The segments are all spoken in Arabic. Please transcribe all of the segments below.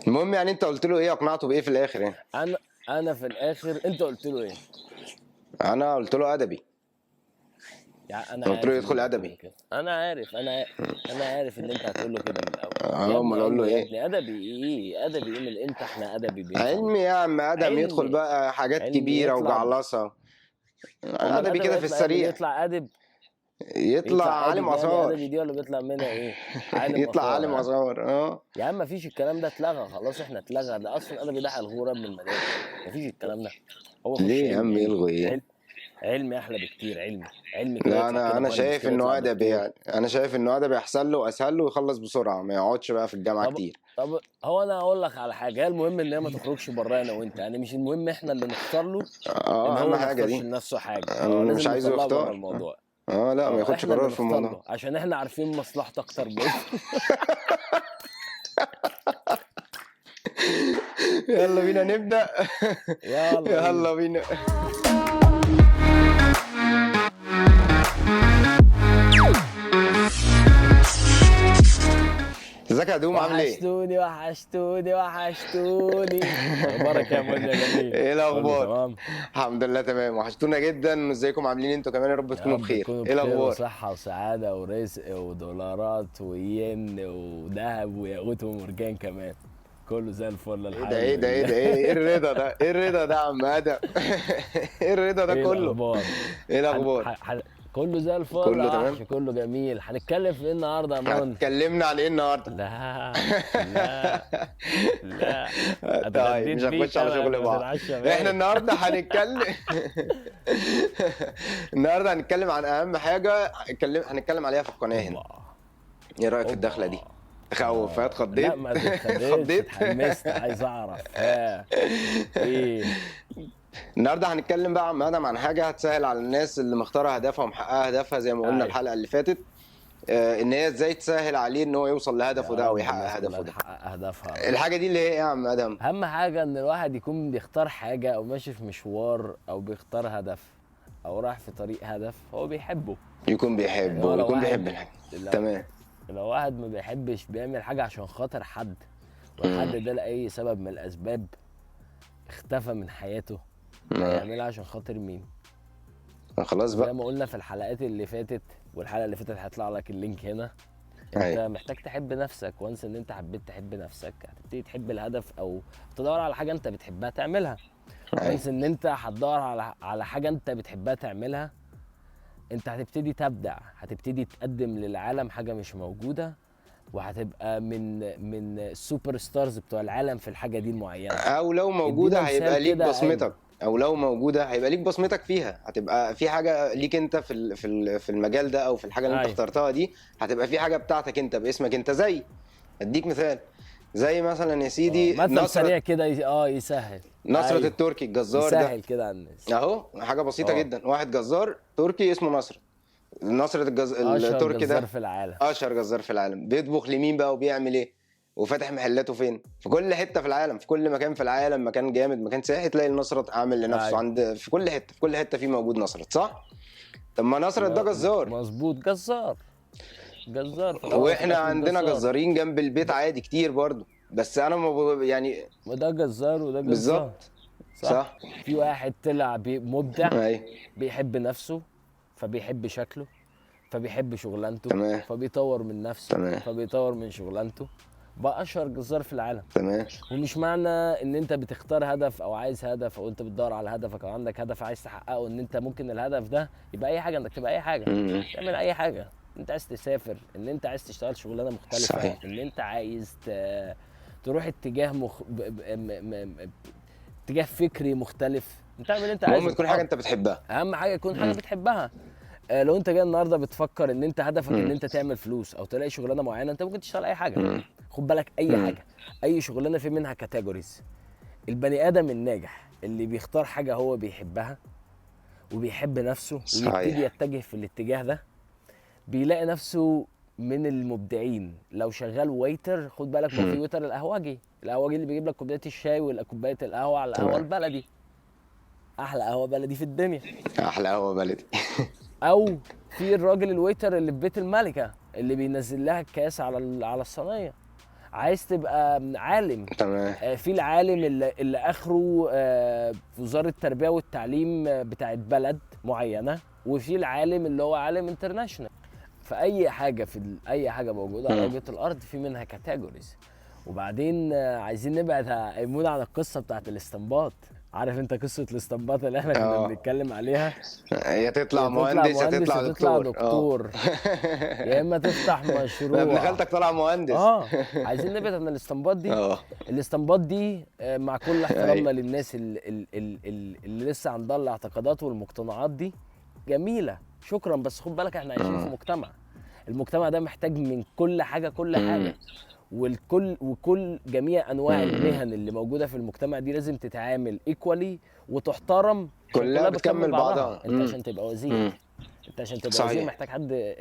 المهم يعني انت قلت له ايه، اقنعته بايه في الاخر يعني؟ انا في الاخر انت قلت له ايه؟ انا قلت له ادبي. يعني انا قلت له عارف ان يدخل انت هتقول له ادبي. كده، انا عارف ان انت هتقول له كده من الاول. يا امال ابني اقول له علمي، يا ايه؟ ابني ادبي ايه؟ ادبي ايه من امتى احنا ادبي بيفهم؟ علمي يا عم ادم، يدخل علمي. بقى حاجات علمي كبيره يطلع وجعلصه. امال ادبي ادبي كده في هيطلع ايه؟ اللي السريع. بيطلع ادب يطلع بيطلع عالم ادب يعني اثار. ادبي دي، ولا بيطلع منها ايه؟ عالم يطلع اثار عالم ها؟ اثار اه. يا عم مفيش الكلام ده، اتلغى خلاص، احنا اتلغى ده اصلا، ادبي ده هيلغوه من المدارس، مفيش الكلام ده. هو يخش ليه يا علمي، عم يلغوا ايه؟ علمي احلى بكتير، علمي كده لا يطلع كده انا مهندس، شايف كده يطلع انه ادبي، دكتور. يعني انا شايف انه ادبي احسن له واسهل له ويخلص بسرعه، ما يقعدش بقى في الجامعه طب كتير. طب هو انا اقول لك على حاجه، هي المهم ان هي ما تخرجش بره انا وانت، يعني مش المهم احنا اللي نختار له، ان اه اهم هو ما حاجه يختارش دي. لنفسه حاجه، انا مش لازم عايزه نطلعه بره يختار الموضوع. لا ما ياخدش احنا اللي قرار في نختار الموضوع. له عشان احنا عارفين مصلحته اكتر منه. يلا بينا نبدأ. يلا بينا. يلا بينا. ازيك يا دوم، عامل ايه؟ وحشتوني وحشتوني وحشتوني. اخبارك يا منى يا جميل؟ ايه كله الاخبار؟ تمام. الحمد لله تمام، وحشتونا جدا. ازيكم عاملين انتوا كمان؟ يا رب يا تكونوا رب بخير. تكونوا ايه بخير الاخبار؟ وصحة وسعادة ورزق ودولارات وين وذهب وياقوت ومرجان كمان. كله زي الفل ايه ده الحمد ايه ده ايه لله. ده ايه الرضا ده؟ ايه الرضا ده يا عم ادم؟ ايه الرضا ده ايه كله؟ الاخبار؟ ايه حن... الاخبار؟ ح... ح... كله زي الفل كله يا تمام. وحش، كله جميل. هنتكلم في ايه النهارده يا مون؟ هتكلمنا عن ايه النهارده؟ لا لا لا. طيب اتغديت مش هنخش بيك على انا شغل قبل ما بعض. تتعشى احنا باين. النهارده هنتكلم. النهارده هنتكلم عن اهم حاجه هنتكلم عليها في القناه هنا. اوبا ايه رايك في الدخله دي؟ اوبا. تخوف؟ لا اتخضيت؟ ما تتخدش، اتخضيت. اتحمست عايز اعرف ايه. النهارده هنتكلم بقى عن عن حاجه هتسهل على الناس اللي مختاره هدفها ومحققه هدفها زي ما قلنا ايوه الحلقه اللي فاتت. ان هي ازاي تسهل عليه ان هو يوصل لهدفه يا ده او رب يحقق الناس كلها هدفه ده. تحقق اهدافها يا رب. الحاجه دي اللي هي ايه يا عم ادم؟ اهم حاجه ان الواحد يكون بيختار حاجه او ماشي في مشوار او بيختار هدف او رايح في طريق هدف هو بيحبه. يكون يعني بيحبه هو لو ويكون واحد بيحب الحاجه. لو تمام. لو واحد ما بيحبش بيعمل حاجه عشان خاطر حد، والحد ده لاي سبب من الاسباب اختفى من حياته، آه. هيعملها عشان خاطر مين؟ خلاص زي بقى. ما قلنا في الحلقات اللي فاتت، والحلقه اللي فاتت هيطلع لك اللينك هنا. انت ايوه محتاج تحب نفسك، وانس ان انت حبيت تحب نفسك هتبتدي تحب الهدف او تدور على حاجه انت بتحبها تعملها. ايوه. وانس ان انت هتدور على حاجه انت بتحبها تعملها، انت هتبتدي تبدع، هتبتدي تقدم للعالم حاجه مش موجوده، وهتبقى من السوبر ستارز بتوع العالم في الحاجه دي المعينه. او لو موجوده ادينا هيبقى مثال ليك كده يا ايمن. بصمتك. او لو موجوده هيبقى ليك بصمتك فيها، هتبقى في حاجه ليك انت في المجال ده او في الحاجه اللي انت ايوه اخترتها دي. هتبقى في حاجه بتاعتك انت باسمك انت. زي اديك مثال، زي مثلا يا سيدي مثل سريع كده يسهل. نصرة ايوه التركي الجزار ده. يسهل كده على الناس. اهو حاجه بسيطه اه جدا، واحد جزار تركي اسمه نصرة اشهر التركي جزار ده في العالم. اشهر جزار في العالم. بيطبخ لمين بقى وبيعمل ايه؟ وفاتح محلاته فين؟ في كل حته في العالم، في كل مكان في العالم، مكان جامد مكان سياحي تلاقي النصرة عامل لنفسه ايوه عند في كل حته، في كل حته في موجود نصرة، صح؟ طب ما نصرة ده جزار. مظبوط، جزار. جزار في الاول وفي واحنا الاخر عندنا جزار. جزارين جنب البيت عادي كتير برضو، بس انا ما يعني. وده جزار وده جزار. بالظبط. صح. صح. في واحد طلع مبدع، ايوه. بيحب نفسه، فبيحب شكله، فبيحب شغلانته، تمام. فبيطور من نفسه، تمام. فبيطور من شغلانته، بقى اشهر جزار في العالم. تمام. ومش معنى ان انت بتختار هدف او عايز هدف او انت بتدور على هدفك او عندك هدف عايز تحققه ان انت ممكن الهدف ده يبقى اي حاجه، انك تبقى اي حاجه، مم. تعمل اي حاجه. انت عايز تسافر، ان انت عايز تشتغل شغلانه مختلفه، صحيح. ان انت عايز تروح اتجاه اتجاه فكري مختلف، انت اعمل اللي انت المهم عايزه تكون حاجه حر. انت بتحبها. اهم حاجه يكون حاجه مم. بتحبها. لو انت جاي النهارده بتفكر ان انت هدفك ان مم. انت تعمل فلوس او تلاقي شغلانه معينه، انت ممكن تشتغل اي حاجه. مم. خد بالك، اي مم. حاجه، اي شغلانه في منها كاتيجوريز. البني ادم الناجح اللي بيختار حاجه هو بيحبها وبيحب نفسه ويبتدي صحيح. يتجه في الاتجاه ده، بيلاقي نفسه من المبدعين. لو شغال ويتر، خد بالك، ما في مم. ويتر القهوجي اللي بيجيب لك كوبايه الشاي ولا كوبايه القهوه على القهوه تمام. البلدي، احلى قهوه بلدي في الدنيا. احلى قهوه بلدي. او في الراجل الويتر اللي في بيت الملكه اللي بينزل لها الكاس على الصينيه. عايز تبقى عالم. تمام. في العالم اللي اخره في وزاره التربيه والتعليم بتاعت بلد معينه، وفي العالم اللي هو عالم انترناشونال. فاي حاجه اي حاجه موجوده على وجه الارض في منها كاتيجوريز. وبعدين عايزين نبعد ايمون عن القصه بتاعت الاستنباط. عارف انت قصه الاستنباط اللي احنا كنا بنتكلم عليها؟ يا تطلع مهندس يا تطلع دكتور، يا اما تفتح مشروع. ابن خالتك طلع مهندس. عايزين نبعد عن الاستنباط دي. الاستنباط دي مع كل احترامنا للناس اللي لسه عندها الاعتقادات والمقتنعات دي جميله، شكرا، بس خد بالك احنا عايشين في مجتمع. المجتمع ده محتاج من كل حاجه وكل جميع انواع المهن اللي موجوده في المجتمع دي لازم تتعامل ايكوالي وتحترم، كلها بتكمل بعضها. انت عشان تبقى وزير، انت عشان تبقى وزير محتاج حد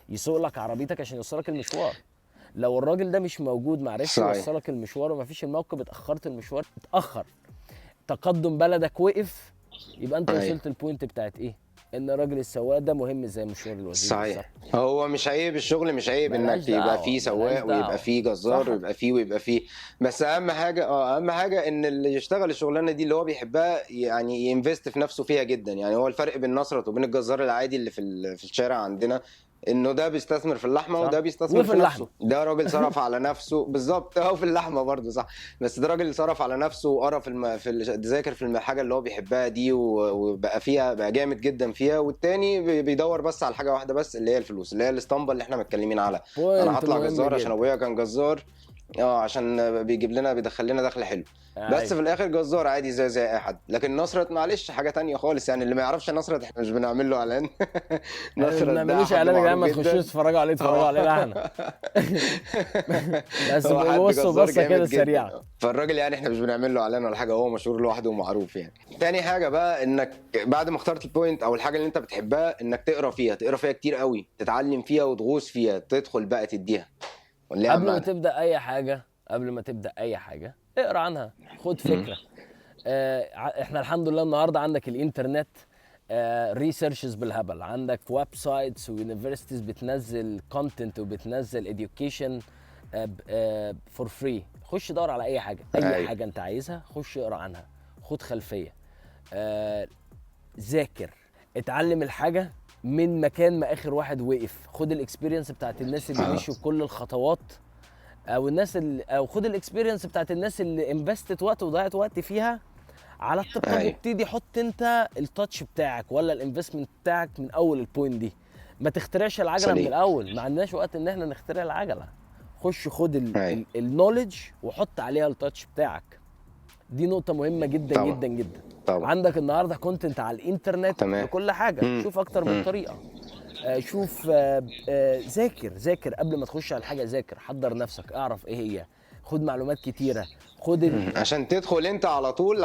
يسوق لك عربيتك عشان يوصلك المشوار. لو الراجل ده مش موجود معرفش يوصلك المشوار ومفيش الموقف، اتاخرت المشوار، اتاخر، تقدم بلدك وقف، يبقى انت وصلت البوينت بتاعت ايه؟ ان راجل السواق ده مهم زي مشوار الوزير. صحيح. هو مش عيب الشغل، مش عيب انك يبقى فيه سواق ويبقى فيه جزار ويبقى فيه بس اهم حاجه ان اللي يشتغل الشغلانه دي اللي هو بيحبها يعني ينفست في نفسه فيها جدا. يعني هو الفرق بين نصرت وبين الجزار العادي اللي في الشارع عندنا انه ده بيستثمر في اللحمه وده بيستثمر في نفسه. ده راجل صرف على نفسه بالظبط، في اللحمه برضه صح، بس ده راجل صرف على نفسه وقرا ذاكر في الحاجه اللي هو بيحبها دي وبقى فيها بقى جامد جدا فيها. والتاني بيدور بس على حاجه واحده بس اللي هي الفلوس، اللي هي الاسطمبه اللي احنا متكلمين عليها. انا هطلع جزار عشان ابويا كان جزار، عشان بيدخل لنا دخل حلو. بس في الاخر جزار عادي زي اي حد. لكن نصرت معلش حاجه تانية خالص. يعني اللي ما يعرفش نصرت احنا مش بنعمل له اعلان. نصرت ما بنعملوش اعلان يا جماعه، ما تخشوش تتفرجوا علينا احنا. بس بصوا بصه كده سريعه. فالراجل يعني احنا مش بنعمل له اعلان ولا حاجه، هو مشهور لوحده ومعروف يعني. تاني حاجه بقى انك بعد ما اخترت البوينت او الحاجه اللي انت بتحبها انك تقرا فيها كتير قوي، تتعلم فيها وتغوص فيها، تدخل بقى تديها. قبل ما تبدا اي حاجه اقرا عنها، خد فكره. احنا الحمد لله النهارده عندك الانترنت، ريسيرشز بالهبل، عندك ويب سايتس ويونيفرسيتيز بتنزل كونتنت وبتنزل اديوكيشن فور فري. خش دور على اي حاجه، حاجه انت عايزها خش اقرا عنها، خد خلفيه، ذاكر، اتعلم الحاجه من مكان ما اخر واحد وقف، خد الاكسبيرينس بتاعت الناس اللي مشوا كل الخطوات، او خد الاكسبيرينس بتاعت الناس اللي انفستت وقت وضيعت وقت فيها على الطبطب، وابتدي حط انت التاتش بتاعك ولا الانفستمنت بتاعك من اول البوينت دي. ما تخترعش العجله من الاول، ما عندناش وقت ان احنا نخترع العجله. خش خد النوليدج وحط عليها التاتش بتاعك. دي نقطه مهمه جدا طبعا. جدا جدا طبعا. عندك النهارده كونتنت على الانترنت لكل حاجه. شوف اكتر من طريقه، شوف، ذاكر قبل ما تخش على الحاجه، ذاكر، حضر نفسك، اعرف ايه هي، خد معلومات كتيره، خد عشان تدخل انت على طول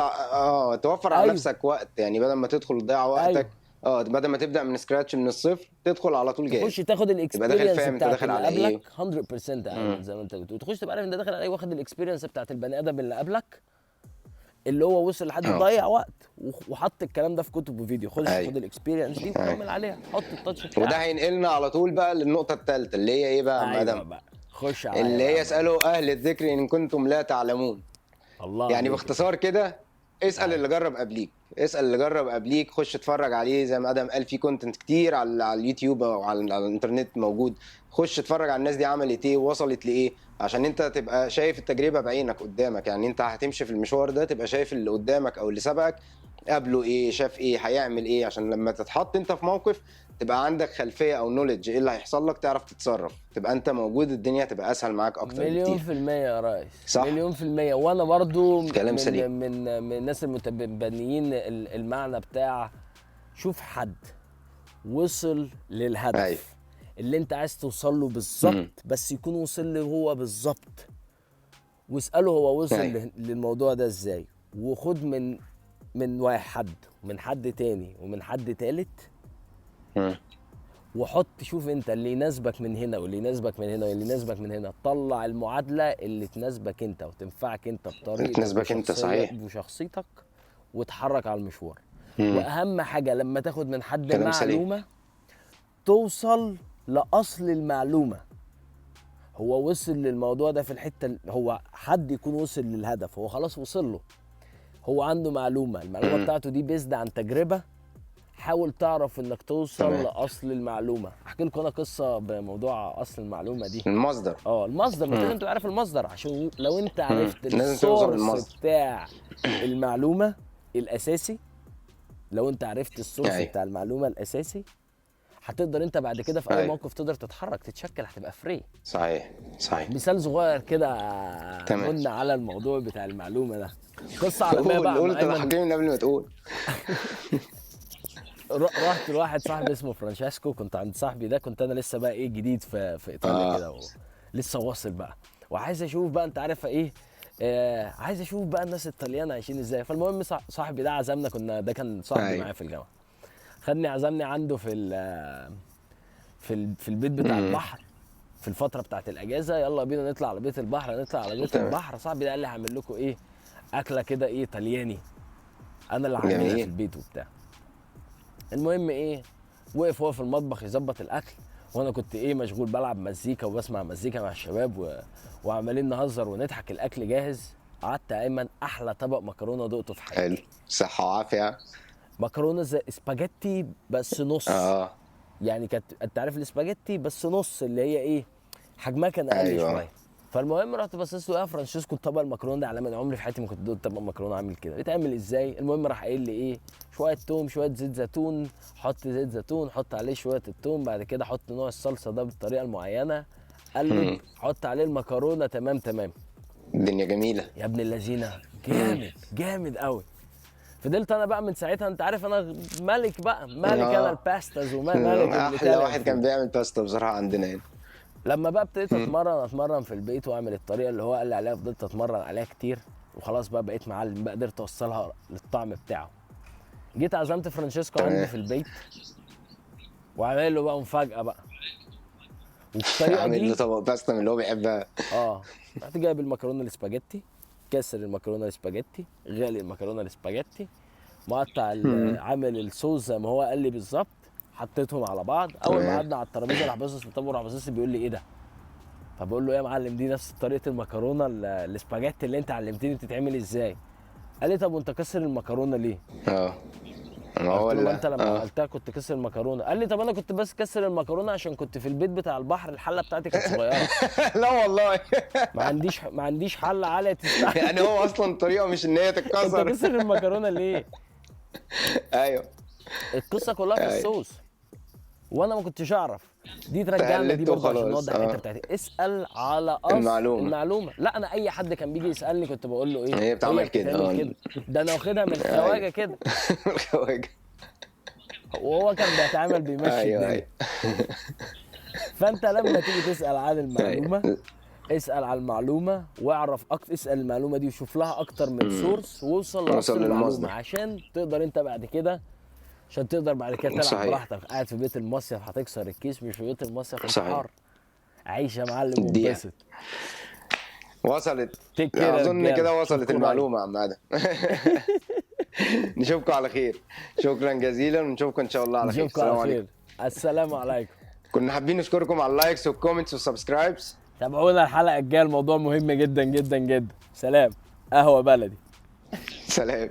توفر على نفسك وقت. يعني بدل ما تدخل تضيع وقتك بدل ما تبدا من سكراتش من الصفر تدخل على طول جاهز، تخش تاخد الاكسبيرينس بتاعت اللي قبلك 100% زي ما انت بتقول، تخش تبقى عارف انت داخل على ايه، واخد الاكسبيرينس بتاعت البني ادم اللي قبلك اللي هو وصل لحد ضيع وقت وحط الكلام ده في كتب وفيديو. خد الاكسبيرينس دي وكمل عليها، حط التاتش بتاعك. وده هينقلنا على طول بقى للنقطه الثالثه اللي هي ايه بقى يا مدام؟ خش اللي هي اسالوا اهل الذكر ان كنتم لا تعلمون. الله يعني باختصار كده اسال اللي جرب قبليك، خش اتفرج عليه زي ما ادم قال، في كونتنت كتير على اليوتيوب او على الانترنت موجود. خش اتفرج على الناس دي عملت ايه ووصلت لايه، عشان انت تبقى شايف التجربه بعينك قدامك. يعني انت هتمشي في المشوار ده تبقى شايف اللي قدامك او اللي سبقك قبله ايه، شاف ايه، هيعمل ايه، عشان لما تتحط انت في موقف تبقى عندك خلفيه او نوليدج ايه اللي هيحصل لك، تعرف تتصرف، تبقى انت موجود، الدنيا تبقى اسهل معاك اكتر بكتير. مليون في المية يا ريس، صح؟ مليون في المية. وانا برضو كلام سليم. من الناس المتبنيين المعنى بتاع شوف حد وصل للهدف اللي انت عايز توصل له بالظبط، بس يكون وصل له هو بالظبط، واساله هو وصل للموضوع ده ازاي، وخد من واحد ومن حد تاني ومن حد تالت، وحط شوف انت اللي يناسبك من هنا واللي يناسبك من هنا واللي يناسبك من هنا، طلع المعادله اللي تناسبك انت وتنفعك انت بطريقتك تناسبك انت صحيح وشخصيتك، وتحرك على المشوار. واهم حاجه لما تاخد من حد معلومه توصل لاصل المعلومه، هو وصل للموضوع ده في الحته هو حد يكون وصل للهدف، هو خلاص وصل له، هو عنده معلومه، المعلومه بتاعته دي بيزد عن تجربه، حاول تعرف انك توصل تمام. لاصل المعلومه. احكي لكم انا قصه بموضوع اصل المعلومه دي. المصدر. المصدر، مش لازم تبقى عارف المصدر، عشان لو انت عرفت لازم توصل السورس للمصدر. بتاع المعلومه الاساسي، لو انت عرفت السورس أيوة. بتاع المعلومه الاساسي، هتقدر انت بعد كده في اي أيوة. موقف تقدر تتحرك تتشكل، هتبقى فري. صحيح صحيح. مثال صغير كده تمام. قلنا على الموضوع بتاع المعلومه ده، قصه عالميه قول بقى قول مع طلع ايمن. حكيم من قبل ما تقول. رحت لواحد صاحبي اسمه فرانشيسكو، كنت عند صاحبي ده، كنت انا لسه بقى ايه جديد في ايطاليا كده، لسه واصل بقى، وعايز اشوف بقى انت عارف ايه، عايز اشوف بقى الناس الطليان عايشين ازاي. فالمهم صاحبي ده عزمنا، ده كان صاحبي أيوة. معايا في الجامعه، خدني عزمني عنده في البيت بتاع البحر في الفتره بتاعت الاجازه. يلا بينا نطلع على بيت البحر، نطلع على بيت تمام. البحر. صاحبي ده قال لي هعمل لكم ايه، اكله كده ايه طلياني، انا اللي هعملها في جميل. البيت وبتاع. المهم ايه، وقف هو في المطبخ يظبط الاكل، وانا كنت ايه مشغول بلعب مزيكا وبسمع مزيكا مع الشباب وعمالين نهزر ونضحك. الاكل جاهز، قعدت يا ايمن احلى طبق مكرونه دقته في حياتي. حلو. صحة وعافية. مكرونه زي اسباجيتي بس نص. اه. يعني كانت انت عارف الاسباجيتي بس نص، اللي هي ايه حجمها كان اقل أيوة. شويه. فالمهم رحت بصيت له، يا فرانشيسكو طبق المكرونه ده على من عمري في حياتي ما كنت دوقت طبق مكرونه عامل كده، بيتعمل ازاي؟ المهم راح قايل لي ايه، شويه توم، شويه زيت زيتون، حط زيت زيتون، حط عليه شويه التوم، بعد كده حط نوع الصلصه ده بالطريقه المعينه، قلب، حط عليه المكرونه، تمام تمام. الدنيا جميلة. يا ابن اللذينه، جامد جامد قوي. فضلت انا بقى من ساعتها، انت عارف انا ملك بقى، ملك انا الباستاز وملك احلى الإيطاليان واحد كان فود. بيعمل باستا بصراحة عندنا هنا. لما بقى ابتديت اتمرن في البيت واعمل الطريقه اللي هو قال لي عليها، فضلت اتمرن عليها كتير، وخلاص بقى بقيت معلم بقى، قدرت اوصلها للطعم بتاعه. جيت عزمت فرانشيسكو عندي تمام. في البيت، وعامل له بقى مفاجاه بقى، والطريقه عامل له دي طبق باستا من اللي هو بيحبها. رحت جايب المكرونه الاسباجيتي، كسر المكرونه الاسباجيتي، غالي المكرونه الاسباجيتي، مقطع عامل الصوص زي ما هو قال لي بالظبط، حطيتهم على بعض. اول ما تمام. قعدنا على الترابيزه راح باصص للطبق، راح باصص لي بيقول لي ايه ده؟ فبقول له يا معلم دي نفس طريقه المكرونه الاسباجيتي اللي انت علمتني بتتعمل ازاي. قال لي طب وانت كسر المكرونه ليه؟ اه. ما هو قلت له ما انت لما اه. عملتها كنت كسر المكرونه. قال لي طب انا كنت بس كسر المكرونه عشان كنت في البيت بتاع البحر، الحله بتاعتي كانت صغيره، لا والله. ما عنديش حله عاليه تستحمل. يعني هو اصلا الطريقة مش ان هي انت تتكسر. كسر المكرونه ليه؟ ايوه. القصه كلها في ايوه. الصوص، وانا ما كنتش اعرف. دي ترجعنا دي تقلدته برضه عشان وخلاص. نوضح الحته بتاعتي، اسال على اصل المعلومه. لا انا اي حد كان بيجي يسالني كنت بقول له ايه، هي بتعمل كده. بتتعمل كده، ده انا واخدها من الخواجه كده. الخواجة. وهو كان بيتعامل بيمشي ايوه الدنيا. ايوه. فانت لما تيجي تسال عن المعلومه، اسال على المعلومه واعرف اسال المعلومه دي وشوف لها اكتر من سورس، ووصل لاصل المعلومه للمصدر. عشان تقدر انت بعد كده، عشان تقدر بعد كده تلعب صحيح. براحتك. قاعد في بيت المصيف هتكسر الكيس، مش في بيت المصيف انت صحيح. حر. عيش يا معلم اديها. وانبسط. وصلت. تيك كير يا اظن رجالة. كده وصلت أشوفكم المعلومة يا عم ادم. نشوفكم على خير. شكرا جزيلا، ونشوفكم ان شاء الله على خير. نشوفكم السلام على عليكم. خير. السلام عليكم. كنا حابين نشكركم على اللايكس والكومنتس والسبسكرايبس. تابعونا الحلقه الجايه، الموضوع مهم جدا جدا جدا. سلام. قهوه بلدي. سلام.